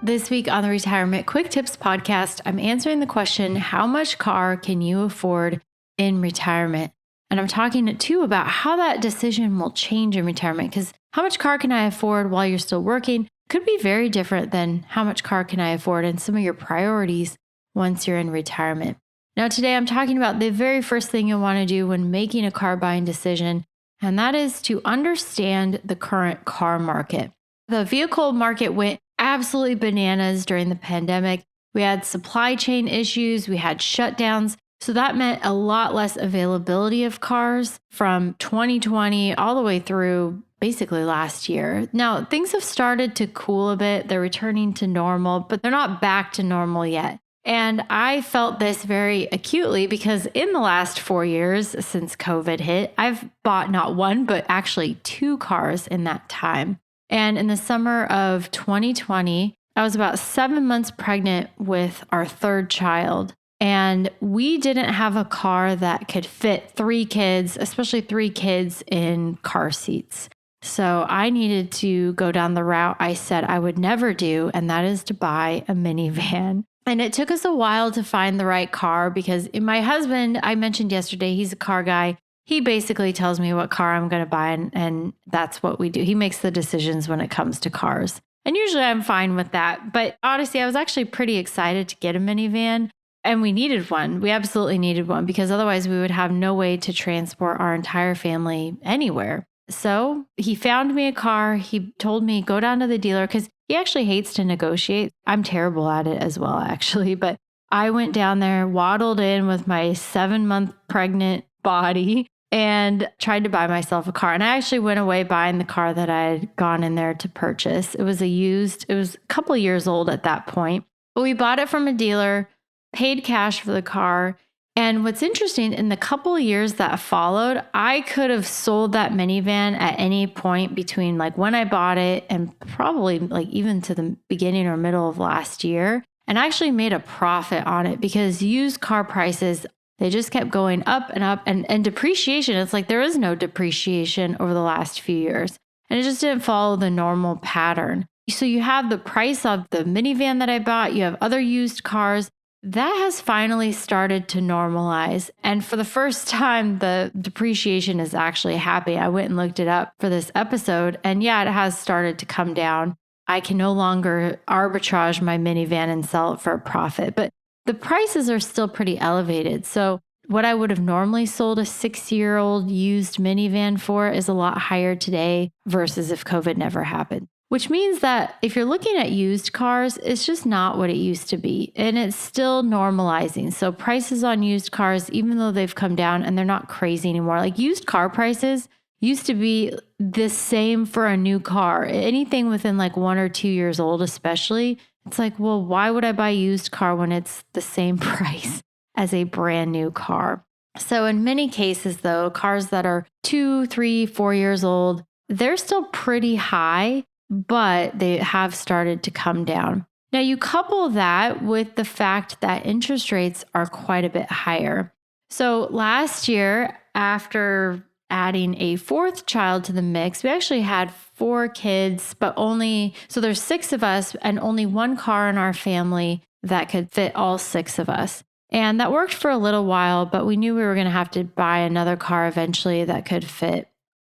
This week on the Retirement Quick Tips podcast, I'm answering the question, how much car can you afford in retirement? And I'm talking too about how that decision will change in retirement, because how much car can I afford while you're still working could be very different than how much car can I afford and some of your priorities once you're in retirement. Now, today I'm talking about the very first thing you'll want to do when making a car buying decision, and that is to understand the current car market. The vehicle market went absolutely bananas during the pandemic. We had supply chain issues, we had shutdowns. So that meant a lot less availability of cars from 2020 all the way through basically last year. Now, things have started to cool a bit. They're returning to normal, but they're not back to normal yet. And I felt this very acutely because in the last 4 years since COVID hit, I've bought not one, but actually 2 cars in that time. And in the summer of 2020, I was about 7 months pregnant with our 3rd child. And we didn't have a car that could fit 3 kids, especially 3 kids in car seats. So I needed to go down the route I said I would never do, and that is to buy a minivan. And it took us a while to find the right car because my husband, I mentioned yesterday, he's a car guy. He basically tells me what car I'm going to buy, and that's what we do. He makes the decisions when it comes to cars. And usually I'm fine with that. But honestly, I was actually pretty excited to get a minivan, and we needed one. We absolutely needed one because otherwise we would have no way to transport our entire family anywhere. So he found me a car. He told me, go down to the dealer because he actually hates to negotiate. I'm terrible at it as well, actually. But I went down there, waddled in with my 7-month pregnant body, and tried to buy myself a car. And I actually went away buying the car that I had gone in there to purchase. It was a couple of years old at that point. But we bought it from a dealer, paid cash for the car. And what's interesting, in the couple of years that followed, I could have sold that minivan at any point between like when I bought it and probably like even to the beginning or middle of last year. And I actually made a profit on it because used car prices, they just kept going up and up, and depreciation. It's like there is no depreciation over the last few years, and it just didn't follow the normal pattern. So you have the price of the minivan that I bought, you have other used cars. That has finally started to normalize. And for the first time, the depreciation is actually happening. I went and looked it up for this episode, and yeah, it has started to come down. I can no longer arbitrage my minivan and sell it for a profit, but the prices are still pretty elevated. So what I would have normally sold a 6-year-old used minivan for is a lot higher today versus if COVID never happened. Which means that if you're looking at used cars, it's just not what it used to be. And it's still normalizing. So prices on used cars, even though they've come down and they're not crazy anymore, like used car prices used to be the same for a new car. Anything within like 1 or 2 years old, especially, it's like, well, why would I buy a used car when it's the same price as a brand new car? So in many cases, though, cars that are 2, 3, 4 years old, they're still pretty high, but they have started to come down. Now, you couple that with the fact that interest rates are quite a bit higher. So last year, after adding a 4th child to the mix, we actually had 4 kids, so there's 6 of us and only 1 car in our family that could fit all 6 of us. And that worked for a little while, but we knew we were going to have to buy another car eventually that could fit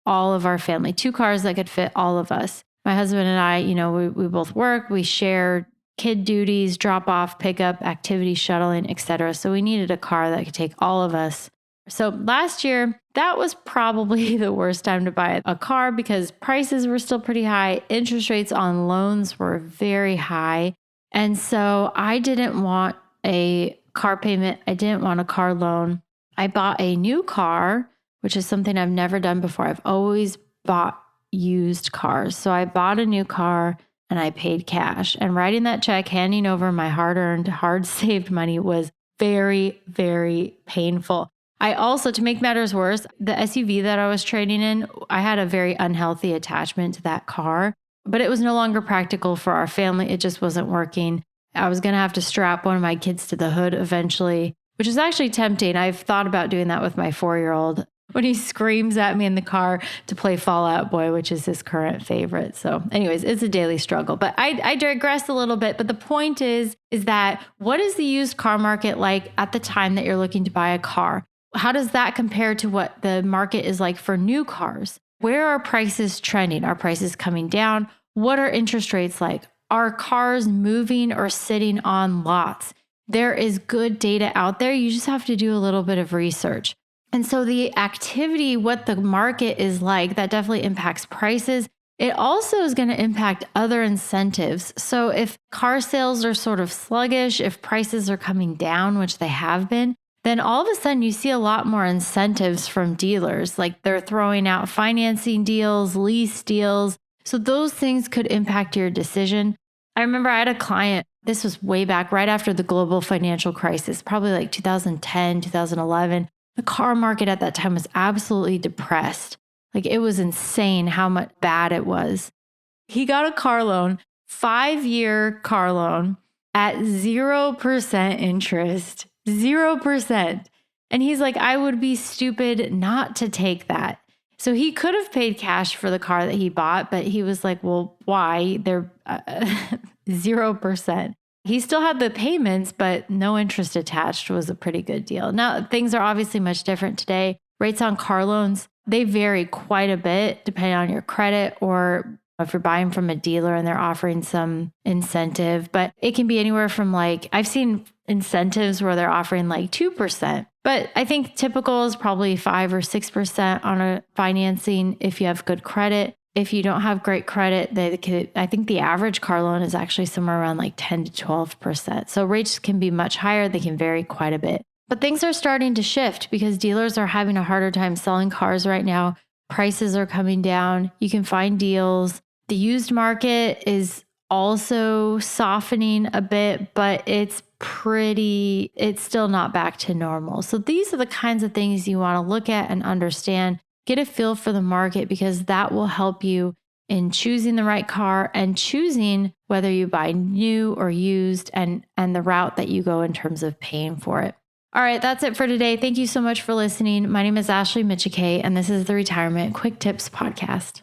all of our family, 2 cars that could fit all of us. My husband and I, we both work, we share kid duties, drop off, pick up, activity shuttling, etc. So we needed a car that could take all of us. So last year, that was probably the worst time to buy a car because prices were still pretty high. Interest rates on loans were very high. And so I didn't want a car payment. I didn't want a car loan. I bought a new car, which is something I've never done before. I've always bought used cars. So I bought a new car and I paid cash. And writing that check, handing over my hard-earned, hard-saved money was very, very painful. I also, to make matters worse, the SUV that I was trading in, I had a very unhealthy attachment to that car, but it was no longer practical for our family. It just wasn't working. I was going to have to strap one of my kids to the hood eventually, which is actually tempting. I've thought about doing that with my 4-year-old. when he screams at me in the car to play Fall Out Boy, which is his current favorite. So anyways, it's a daily struggle, but I digress a little bit. But the point is that what is the used car market like at the time that you're looking to buy a car? How does that compare to what the market is like for new cars? Where are prices trending? Are prices coming down? What are interest rates like? Are cars moving or sitting on lots? There is good data out there. You just have to do a little bit of research. And so the activity, what the market is like, that definitely impacts prices. It also is going to impact other incentives. So if car sales are sort of sluggish, if prices are coming down, which they have been, then all of a sudden you see a lot more incentives from dealers. Like they're throwing out financing deals, lease deals. So those things could impact your decision. I remember I had a client, this was way back right after the global financial crisis, probably like 2010, 2011. The car market at that time was absolutely depressed. Like it was insane how much bad it was. He got a car loan, 5-year car loan at 0% interest, 0%. And he's like, I would be stupid not to take that. So he could have paid cash for the car that he bought, but he was like, well, why? They're 0%. He still had the payments, but no interest attached was a pretty good deal. Now, things are obviously much different today. Rates on car loans, they vary quite a bit depending on your credit or if you're buying from a dealer and they're offering some incentive. But it can be anywhere from like, I've seen incentives where they're offering like 2%. But I think typical is probably 5 or 6% on a financing if you have good credit. If you don't have great credit, I think the average car loan is actually somewhere around like 10 to 12%. So rates can be much higher. They can vary quite a bit. But things are starting to shift because dealers are having a harder time selling cars right now. Prices are coming down. You can find deals. The used market is also softening a bit, but it's still not back to normal. So these are the kinds of things you want to look at and understand. Get a feel for the market because that will help you in choosing the right car and choosing whether you buy new or used and the route that you go in terms of paying for it. All right, that's it for today. Thank you so much for listening. My name is Ashley Michike, and this is the Retirement Quick Tips Podcast.